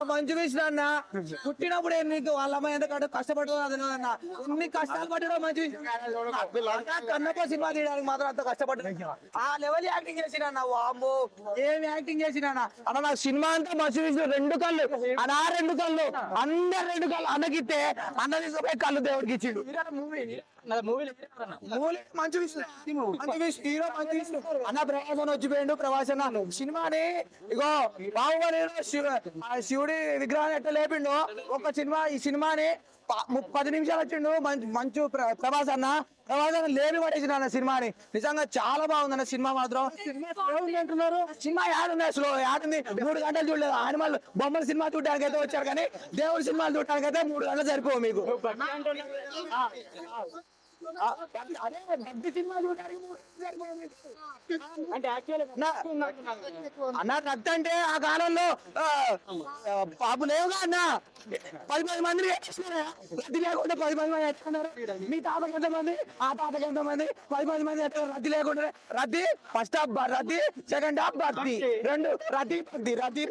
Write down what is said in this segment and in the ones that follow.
మంచి విషయం అన్న పుట్టినప్పుడు నీకు వాళ్ళ అమ్మాయి ఎంత కష్టపడుతుందో అదన్నా ఎన్ని కష్టాలు పట్టడం మంచి కన్నప్ప సినిమా తీయడానికి మాత్రం అంత కష్టపడ్డా ఆ లెవెల్ యాక్టింగ్ చేసిన వామ్మో ఏం యాక్టింగ్ చేసిన అన్న నాకు సినిమా అంతా మంచి విషయం రెండు కళ్ళు అన్న రెండు కళ్ళు అందరు రెండు కళ్ళు అన్నకిస్తే అన్న తీసుకుపోయి కళ్ళు దేవుడికి ఇచ్చిండు మంచి విషయం హీరో మంచి విషయం అన్న ప్రవాసన వచ్చిపోయిండు ప్రవాసన సినిమాని ఇగో బాహుబలి శివుడి విగ్రహాన్ని ఎట్లా లేపిండు ఒక సినిమా ఈ సినిమాని 10 నిమిషాలు వచ్చిండు మంచు ప్రభాస్ అన్న లేని పడేసిన అన్న సినిమాని నిజంగా చాలా బాగుందన్న సినిమా మాత్రం అంటున్నారు సినిమా యాడుంది అసలు యాడుంది 3 గంటలు చూడలేదు ఆనిమల్ బొమ్మల సినిమా చూడడానికి అయితే వచ్చారు కానీ దేవుడి సినిమాలు చూడడానికి అయితే 3 గంటలు సరిపోవు మీకు అన్న రక్త అంటే ఆ కాలంలో పాపు లేవుగా అన్న 10 మందిని రద్దీ లేకుండా 10 మంది ఎత్తుకున్నారు మీ తాతకి ఎంతమంది ఆ తాతకి ఎంతమంది 10 మంది రద్దీ లేకుండా రద్దీ ఫస్ట్ హాఫ్ రద్దీ సెకండ్ హాఫ్ భక్తి రెండు రద్దీ రద్దీ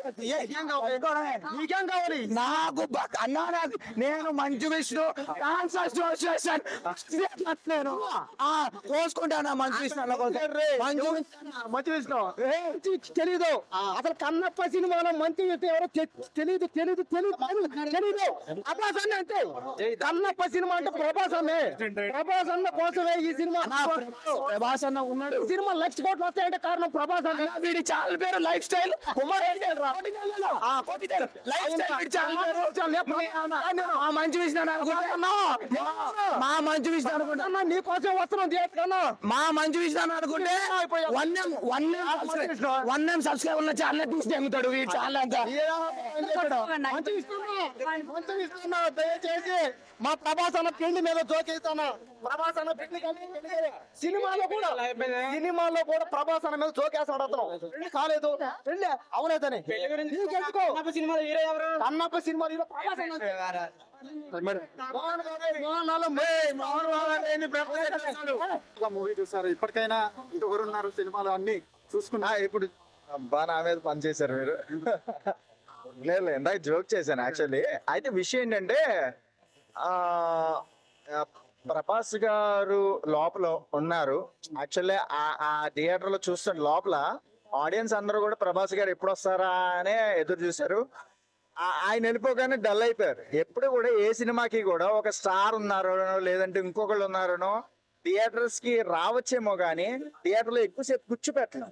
నీకేం కావాలి నాకు అన్నా నాకు నేను మంచు విష్ణు నేను కోసుకుంటానా మంచు విష్ణు తెలీదు అసలు కన్నప్ప సినిమాలో మంచి ఎవరో తెలీదు ప్రభాస్ అన్న అంటే కన్నప్ప సినిమా అంటే ప్రభాస్ అన్న కోసమే ఈ సినిమా ప్రభాస్ అన్న ఉన్నాడు సినిమా 1,00,000 కోట్లు వస్తాయంటే కారణం ప్రభాస్ అన్న వీడి ఛానల్ పేరు లైఫ్ స్టైల్ కుమార్ మంచి విషయం మా మంచి విషయం అనుకుంటా నీ కోసం వస్తున్నాం కన్నా మా మంచి విషయం అనుకుంటే 1M సబ్స్క్రైబ్ ఉన్న ఛానల్ తీసి చెంగుతాడు వీడి ఛానల్ అంతా దయచేసి మా ప్రభాస్ అన్న పెళ్లి మీద జోకేస్తాను ప్రభాస్ అన్న పెళ్లి సినిమాలో కూడా ప్రభాస్ అన్న మీద జోకేస్తాడు అతను పెళ్లి కాలేదు పెళ్లి అవలేదని కన్నప్ప సినిమా మూవీ చూసారు ఇప్పటికైనా ఇంకొకరున్నారు సినిమాలు అన్ని చూసుకున్నా ఇప్పుడు బాగా నా మీద పనిచేశారు మీరు లేదు ఇందాక జోక్ చేశాను యాక్చువల్లీ అయితే విషయం ఏంటంటే ప్రభాస్ గారు లోపల ఉన్నారు యాక్చువల్లీ ఆ థియేటర్ లో చూస్తుంటే లోపల ఆడియన్స్ అందరూ కూడా ప్రభాస్ గారు ఎప్పుడు వస్తారా అనే ఎదురు చూశారు ఆయన వెళ్ళిపోగానే డల్ అయిపోయారు ఎప్పుడు కూడా ఏ సినిమాకి కూడా ఒక స్టార్ ఉన్నారనో లేదంటే ఇంకొకళ్ళు ఉన్నారనో థియేటర్స్ కి రావచ్చేమో గానీ థియేటర్ లో ఎక్కువసేపు కూర్చోపెట్టలేం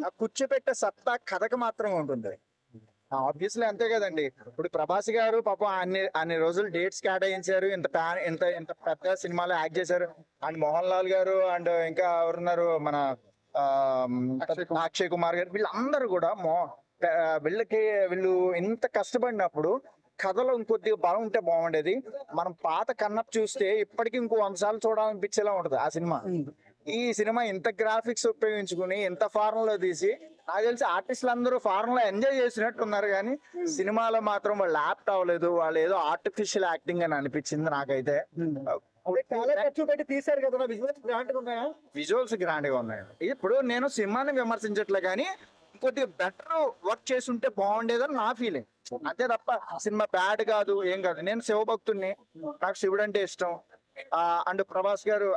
ఆ కూర్చోపెట్టే సత్తా కథకు మాత్రం ఉంటుంది ఆబ్వియస్లీ అంతే కదండి ఇప్పుడు ప్రభాస్ గారు పాపం అన్ని రోజులు డేట్స్ కేటాయించారు ఇంత పెద్ద సినిమాలో యాక్ట్ చేశారు అండ్ మోహన్ లాల్ గారు అండ్ ఇంకా ఎవరున్నారు మన అక్షయ్ కుమార్ గారు వీళ్ళందరూ కూడా వీళ్ళు ఇంత కష్టపడినప్పుడు కథలో ఇంకొద్దిగా బలం ఉంటే బాగుండేది మనం పాత కన్నప్ప చూస్తే ఇప్పటికి ఇంకో 100 సార్లు చూడాలనిపించేలా ఉంటది ఆ సినిమా ఈ సినిమా ఇంత గ్రాఫిక్స్ ఉపయోగించుకుని ఇంత ఫారెన్ లో తీసి నాకు తెలిసి ఆర్టిస్టులు అందరూ ఫారెన్ లో ఎంజాయ్ చేసినట్టు ఉన్నారు కానీ సినిమాలో మాత్రం వాళ్ళు యాప్ట్ అవ్వలేదు వాళ్ళు ఏదో ఆర్టిఫిషియల్ యాక్టింగ్ అని అనిపించింది నాకైతే తీసారు కదా విజువల్స్ గ్రాండ్ గా ఉన్నాయి ఇప్పుడు నేను సినిమాని విమర్శించట్లే కానీ కొద్దిగా బెటర్ వర్క్ చేసి ఉంటే బాగుండేదని నా ఫీలింగ్ అంతే తప్ప సినిమా బ్యాడ్ కాదు ఏం కాదు నేను శివభక్తుడిని నాకు శివుడు అంటే ఇష్టం అండ్ ప్రభాస్ గారు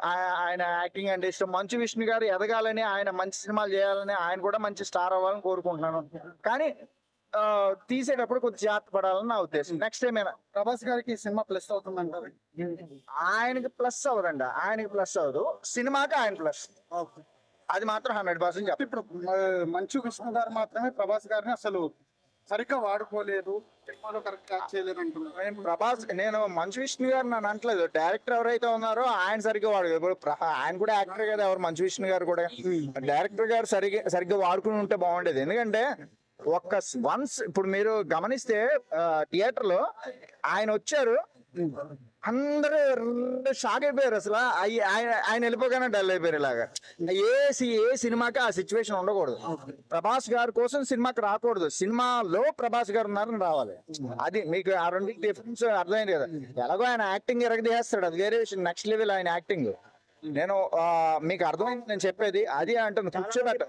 ఆయన యాక్టింగ్ అంటే ఇష్టం మంచు విష్ణు గారు ఎదగాలని ఆయన మంచి సినిమాలు చేయాలని ఆయన కూడా మంచి స్టార్ అవ్వాలని కోరుకుంటున్నాను కానీ తీసేటప్పుడు కొంచెం జాగ్రత్త పడాలని నా ఉద్దేశం నెక్స్ట్ ఏమైనా ప్రభాస్ గారికి సినిమా ప్లస్ అవుతుందంటారు ఆయనకి ప్లస్ అవ్వదండి ఆయనకి ప్లస్ అవ్వదు సినిమాకి ఆయన ప్లస్ అది మాత్రం 100% చెప్పి ఇప్పుడు మంచు విష్ణు గారు మాత్రమే ప్రభాస్ గారిని అసలు సరిగ్గా వాడుకోలేదు సినిమాలో కరెక్ట్ యాక్ట్ చేయలేదు అంటున్నారు నేను మంచు విష్ణు గారు నన్ను అంటలేదు డైరెక్టర్ ఎవరైతే ఉన్నారో ఆయన సరిగ్గా వాడు ఇప్పుడు ఆయన కూడా యాక్టర్ కదా ఎవరు మంచు విష్ణు గారు కూడా డైరెక్టర్ గారు సరిగ్గా వాడుకుని ఉంటే బాగుండేది ఎందుకంటే వన్స్ ఇప్పుడు మీరు గమనిస్తే థియేటర్ లో ఆయన వచ్చారు అందరూ షాక్ అయిపోయారు అసలు ఆయన వెళ్ళిపోగానే డల్ అయిపోయారు ఇలాగా ఏ సినిమాకి ఆ సిచ్యువేషన్ ఉండకూడదు ప్రభాస్ గారి కోసం సినిమాకి రాకూడదు సినిమాలో ప్రభాస్ గారు ఉన్నారని రావాలి అది మీకు ఆ రెండింటి డిఫరెన్స్ అర్థమైంది కదా ఎలాగో ఆయన యాక్టింగ్ ఎరగదీస్తాడు అది వేరే విషయం నెక్స్ట్ లెవెల్ ఆయన యాక్టింగ్ నేను మీకు అర్థమైంది నేను చెప్పేది అది అంటున్నాను కూర్చోబెట్ట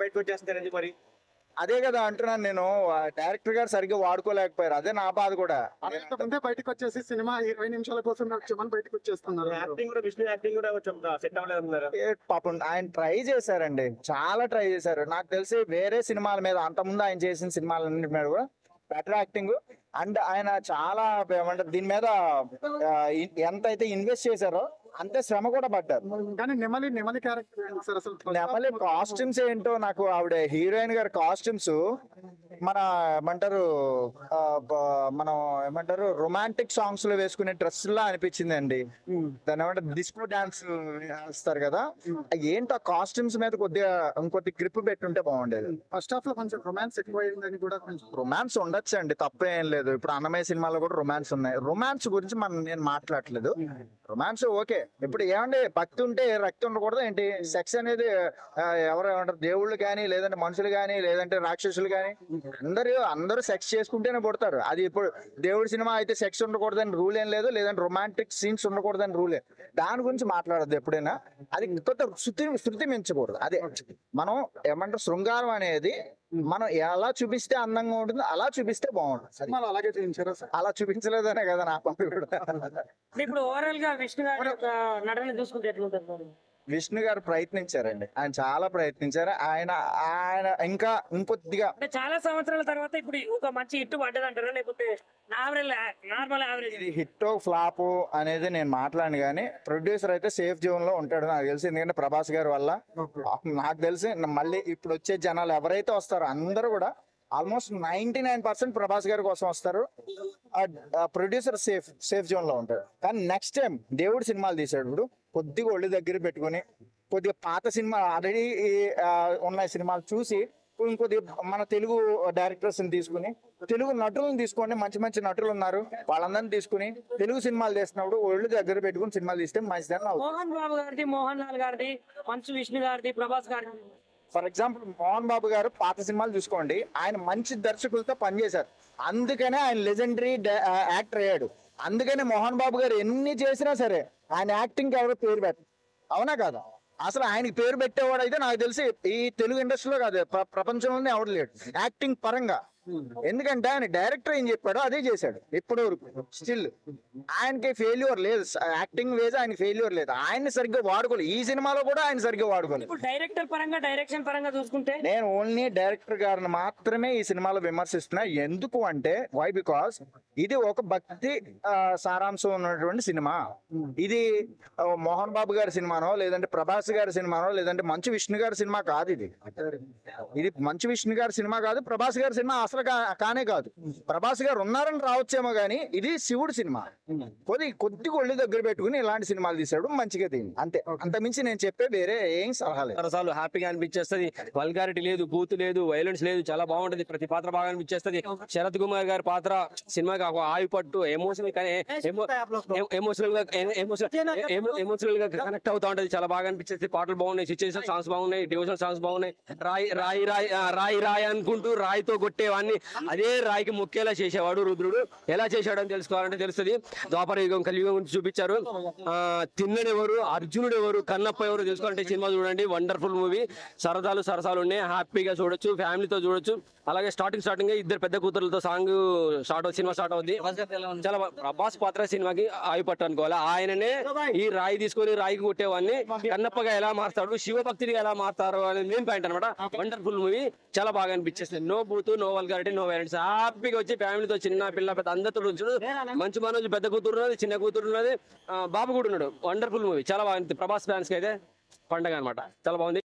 బయటకు వచ్చేస్తారు మరి అదే కదా అంటున్నాను నేను, డైరెక్టర్ గారు సరిగ్గా వాడుకోలేకపోయారు, అదే నా బాధ కూడా. ముందే బయటకు వచ్చేసి సినిమా 20 నిమిషాల కోసం వచ్చామని బయటకు వచ్చేస్తున్నారు. యాక్టింగ్ కూడా విష్ణు యాక్టింగ్ కూడా కొంచెం సెట్ అవ్వలేదు. పాపం ఆయన ట్రై చేశారండి, చాలా ట్రై చేశారు. నాకు తెలిసి వేరే సినిమాల మీద అంతకుముందు ఆయన చేసిన సినిమాలన్నిటి మీద కూడా బెటర్ యాక్టింగ్, అండ్ ఆయన చాలా ఏమంటారు దీని మీద ఎంత అయితే ఇన్వెస్ట్ చేశారో అంతే శ్రమ కూడా పడ్డారు. కానీ నెమలి క్యారెక్టర్ సార్ అసలు నెమలి కాస్ట్యూమ్స్ ఏంటో, నాకు ఆవిడ హీరోయిన్ గారి కాస్ట్యూమ్స్ మన ఏమంటారు మనం ఏమంటారు రొమాంటిక్ సాంగ్స్ లో వేసుకునే డ్రెస్ లా అనిపించింది అండి. దాని ఏమంటారు డిస్కో డాన్స్ వేస్తారు కదా, ఏంటో కాస్ట్యూమ్స్ మీద కొద్దిగా ఇంకొద్ది గ్రిప్ పెట్టుంటే బాగుండేది. ఫస్ట్ హాఫ్ లో కొంచెం రొమాన్స్ ఎక్కువ అయిందని కూడా కొంచెం. రొమాన్స్ ఉండొచ్చు అండి, తప్పేం లేదు. ఇప్పుడు అన్నమయ్య సినిమాలో కూడా రొమాన్స్ ఉన్నాయి. రొమాన్స్ గురించి నేను మాట్లాడట్లేదు, రొమాన్స్ ఓకే. ఇప్పుడు ఏమండి భక్తి ఉంటే రక్తి ఉండకూడదు ఏంటి? సెక్స్ అనేది ఎవరు ఏమంటారు, దేవుళ్ళు కానీ లేదంటే మనుషులు కానీ లేదంటే రాక్షసులు కానీ అందరూ సెక్స్ చేసుకుంటేనే పుడతారు. అది ఇప్పుడు దేవుడి సినిమా అయితే సెక్స్ ఉండకూడదని రూల్ ఏం లేదు, లేదంటే రొమాంటిక్ సీన్స్ ఉండకూడదని రూలే. దాని గురించి మాట్లాడద్దు ఎప్పుడైనా, అది కొత్త శృతి మించకూడదు. అదే మనం ఏమంటారు శృంగారం అనేది మనం ఎలా చూపిస్తే అందంగా ఉంటుందో అలా చూపిస్తే బాగుంటుంది. సినిమాలో అలాగే చేయించారా సార్? అలా చూపించలేదనే కదా నా పని కూడా. ఇప్పుడు ఓవరాల్ గా విష్ణు గారి యొక్క నటన చూసుకుంటే ఎట్లుంటుంది? విష్ణు గారు ప్రయత్నించారండి, ఆయన చాలా ప్రయత్నించారు. ఆయన ఇంకా ఇంకొద్దిగా అంటే చాలా సంవత్సరాల తర్వాత ఇప్పుడు ఒక మంచి హిట్ పడ్డది అంటారా, లేకపోతే నార్మల్ యావరేజ్? ఇది హిట్ ఫ్లాప్ అనేది నేను మాట్లాడను, కానీ ప్రొడ్యూసర్ అయితే సేఫ్ జోన్ లో ఉంటాడు నాకు తెలిసి. ఎందుకంటే ప్రభాస్ గారి వల్ల నాకు తెలిసి మళ్ళీ ఇప్పుడు వచ్చే జనాలు ఎవరైతే వస్తారో అందరూ కూడా ఆల్మోస్ట్ 99% ప్రభాస్ గారి కోసం వస్తారు. ప్రొడ్యూసర్ సేఫ్ జోన్ లో ఉంటాడు. కానీ నెక్స్ట్ టైం దేవుడు సినిమాలు తీసాడు, ఇప్పుడు కొద్దిగా ఒళ్ళు దగ్గర పెట్టుకుని కొద్దిగా పాత సినిమా ఆల్రెడీ ఉన్న సినిమాలు చూసి ఇంకొద్దిగా మన తెలుగు డైరెక్టర్స్ తీసుకుని తెలుగు నటులను తీసుకోండి, మంచి మంచి నటులు ఉన్నారు, వాళ్ళందరినీ తీసుకుని తెలుగు సినిమాలు తీసినప్పుడు ఒళ్ళు దగ్గర పెట్టుకుని సినిమాలు తీస్తే మంచిదని అవుతుంది. మోహన్ బాబు గారిది, మోహన్ లాల్ గారిది, మంచు విష్ణు గారిది, ప్రభాస్ గారిది. ఫర్ ఎగ్జాంపుల్ మోహన్ బాబు గారు పాత సినిమాలు చూసుకోండి, ఆయన మంచి దర్శకులతో పనిచేశారు, అందుకనే ఆయన లెజెండరీ యాక్టర్ అయ్యాడు. అందుకనే మోహన్ బాబు గారు ఎన్ని చేసినా సరే ఆయన యాక్టింగ్ ఎవరో పేరు పెట్టారు, అవునా కదా? అసలు ఆయనకి పేరు పెట్టేవాడు అయితే నాకు తెలిసి ఈ తెలుగు ఇండస్ట్రీలో కాదు ప్రపంచంలోనే ఎవడు లేడు యాక్టింగ్ పరంగా. ఎందుకంటే ఆయన డైరెక్టర్ ఏం చెప్పాడో అదే చేశాడు ఇప్పటి వరకు. స్టిల్ ఆయనకి ఫెయిల్యూర్ లేదు, యాక్టింగ్ వేజ్ ఆయన ఫెయిల్యూర్ లేదు. ఆయన సరిగ్గా వాడుకోలేదు, ఈ సినిమాలో కూడా ఆయన సరిగ్గా వాడుకోలేదు. ఇప్పుడు డైరెక్టర్ పరంగా, డైరెక్షన్ పరంగా చూసుకుంటే నేను ఓన్లీ డైరెక్టర్ గారిని మాత్రమే ఈ సినిమాలో విమర్శిస్తున్నా. ఎందుకు అంటే వై బికాస్ ఇది ఒక భక్తి సారాంశం ఉన్నటువంటి సినిమా. ఇది మోహన్ బాబు గారి సినిమానో లేదంటే ప్రభాస్ గారి సినిమానో లేదంటే మంచు విష్ణు గారి సినిమా కాదు. ఇది మంచు విష్ణు గారి సినిమా కాదు, ప్రభాస్ గారి సినిమా అసలు కానే కాదు. ప్రభాస్ గారు ఉన్నారని రావచ్చేమో కానీ ఇది శివుడు సినిమా. కొద్దిగా ఒళ్ళు దగ్గర పెట్టుకుని ఇలాంటి సినిమాలు తీసాడు, మంచిగా తీయండి అంతే. అంతమించి నేను చెప్పే వేరే ఏం సలహా లేదు. రసాలు హ్యాపీగా అనిపించేస్తుంది, వల్గారిటీ లేదు, బూత్ లేదు, వైలెన్స్ లేదు, చాలా బాగుంటది. ప్రతి పాత్ర బాగా అనిపించేస్తుంది. శరత్ కుమార్ గారి పాత్ర సినిమాకి ఆయి పట్టు ఎమోషనల్ గా కనెక్ట్ అవుతా ఉంటది, చాలా బాగా అనిపించేది. పాటలు బాగున్నాయి, సిచ్యుయేషన్ సాంగ్స్ బాగున్నాయి, డివోషన్ సాంగ్స్ బాగున్నాయి. రాయి అనుకుంటూ రాయితో కొట్టేవాడిని అదే రాయికి ముక్కేలా చేసేవాడు రుద్రుడు. ఎలా చేశాడు అని తెలుసుకోవాలంటే తెలుస్తుంది. ద్వాపర యుగం, కలియుగం గురించి చూపించారు. తిన్నడెవరు, అర్జునుడు ఎవరు, కన్నప్ప ఎవరు తెలుసుకోవాలంటే సినిమా చూడండి. Wonderful movie. సరసాలు ఉన్నాయి, హ్యాపీగా చూడొచ్చు, ఫ్యామిలీతో చూడొచ్చు. అలాగే స్టార్టింగ్ ఇద్దరు పెద్ద కూతురులతో సాంగ్ సినిమా స్టార్ట్ అవుతుంది. చాలా ప్రభాస్ పాత్ర సినిమాకి ఆయి పట్టు అనుకోవాలి. ఆయననే ఈ రాయి తీసుకొని రాయికి కొట్టేవాడిని కన్నప్పగా ఎలా మారుతాడు, శివభక్తిని ఎలా మారుతారు అనేది మెయిన్ పాయింట్ అనమాట. వండర్ఫుల్ మూవీ, చాలా బాగా అనిపించేస్తుంది. నో బూత్, నో వల్గారిటీ, నో వైలెన్స్. హ్యాపీగా వచ్చి ఫ్యామిలీతో చిన్న పిల్ల పెద్ద అందరితో ఉంచుడు. మంచి మనోజ్ పెద్ద కూతురు ఉన్నది, చిన్న కూతురు ఉన్నది, బాబు కూడా ఉన్నాడు. వండర్ఫుల్ మూవీ, చాలా బాగా. ప్రభాస్ ఫ్యాన్స్ కి అయితే పండగ అనమాట, చాలా బాగుంది.